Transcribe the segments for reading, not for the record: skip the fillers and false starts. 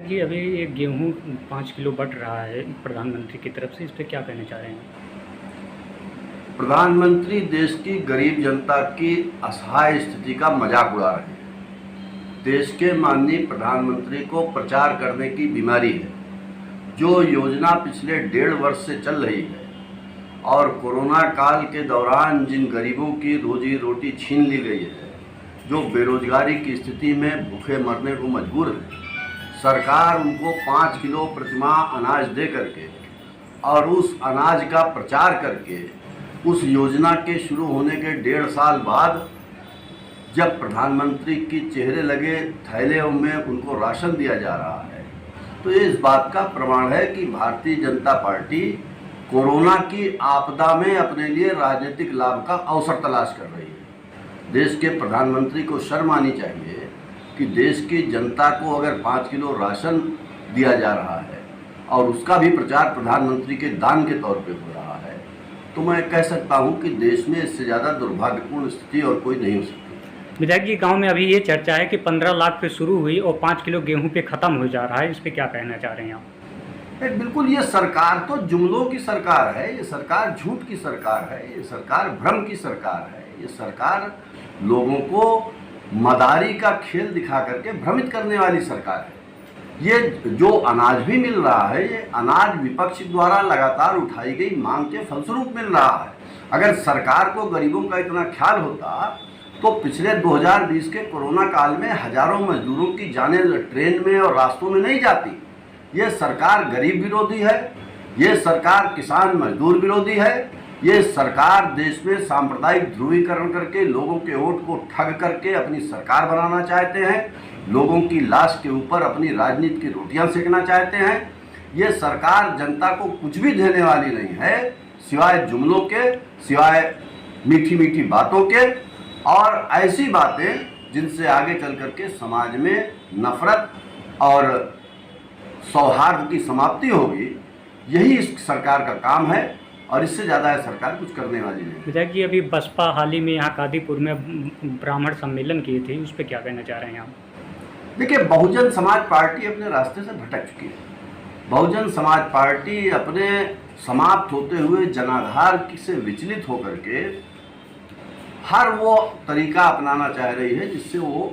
जी, अभी ये गेहूँ 5 किलो बँट रहा है प्रधानमंत्री की तरफ से, इस पे क्या कहना चाह रहे हैं? प्रधानमंत्री देश की गरीब जनता की असहाय स्थिति का मजाक उड़ा रहे हैं। देश के माननीय प्रधानमंत्री को प्रचार करने की बीमारी है। जो योजना पिछले 1.5 वर्ष से चल रही है और कोरोना काल के दौरान जिन गरीबों की रोजी रोटी छीन ली गई है, जो बेरोजगारी की स्थिति में भूखे मरने को मजबूर है, सरकार उनको 5 किलो प्रतिमाह अनाज दे करके और उस अनाज का प्रचार करके उस योजना के शुरू होने के 1.5 साल बाद जब प्रधानमंत्री की चेहरे लगे थैले में उनको राशन दिया जा रहा है, तो ये इस बात का प्रमाण है कि भारतीय जनता पार्टी कोरोना की आपदा में अपने लिए राजनीतिक लाभ का अवसर तलाश कर रही है। देश के प्रधानमंत्री को शर्म आनी चाहिए कि देश की जनता को अगर 5 किलो राशन दिया जा रहा है और उसका भी प्रचार प्रधानमंत्री के दान के तौर पे हो रहा है, तो मैं कह सकता हूं कि देश में इससे ज़्यादा दुर्भाग्यपूर्ण स्थिति और कोई नहीं हो सकती। विधायक जी, गाँव में अभी ये चर्चा है कि 15 लाख पे शुरू हुई और 5 किलो गेहूँ पे ख़त्म हो जा रहा है, इस पे क्या कहना चाह रहे हैं आप? बिल्कुल, ये सरकार तो जुमलों की सरकार है, ये सरकार झूठ की सरकार है, ये सरकार भ्रम की सरकार है, ये सरकार लोगों को मदारी का खेल दिखा करके भ्रमित करने वाली सरकार है। ये जो अनाज भी मिल रहा है, ये अनाज विपक्ष द्वारा लगातार उठाई गई मांग के फलस्वरूप मिल रहा है। अगर सरकार को गरीबों का इतना ख्याल होता तो पिछले 2020 के कोरोना काल में हजारों मजदूरों की जानें ट्रेन में और रास्तों में नहीं जाती। ये सरकार गरीब विरोधी है, ये सरकार किसान मजदूर विरोधी है, ये सरकार देश में सांप्रदायिक ध्रुवीकरण करके लोगों के वोट को ठग करके अपनी सरकार बनाना चाहते हैं, लोगों की लाश के ऊपर अपनी राजनीति की रोटियां सेकना चाहते हैं। ये सरकार जनता को कुछ भी देने वाली नहीं है सिवाय जुमलों के, सिवाय मीठी मीठी बातों के और ऐसी बातें जिनसे आगे चल करके समाज में नफरत और सौहार्द की समाप्ति होगी। यही इस सरकार का काम है और इससे ज़्यादा सरकार कुछ करने वाली नहीं। विधायक जी, अभी बसपा हाल ही में यहाँ कादीपुर में ब्राह्मण सम्मेलन किए थे, उस पर क्या कहना चाह रहे हैं आप? देखिए, बहुजन समाज पार्टी अपने रास्ते से भटक चुकी है। बहुजन समाज पार्टी अपने समाप्त होते हुए जनाधार से विचलित होकर के हर वो तरीका अपनाना चाह रही है जिससे वो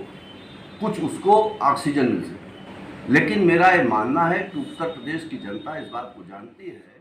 कुछ उसको ऑक्सीजन मिल सके। लेकिन मेरा ये मानना है कि उत्तर प्रदेश की जनता इस बात को जानती है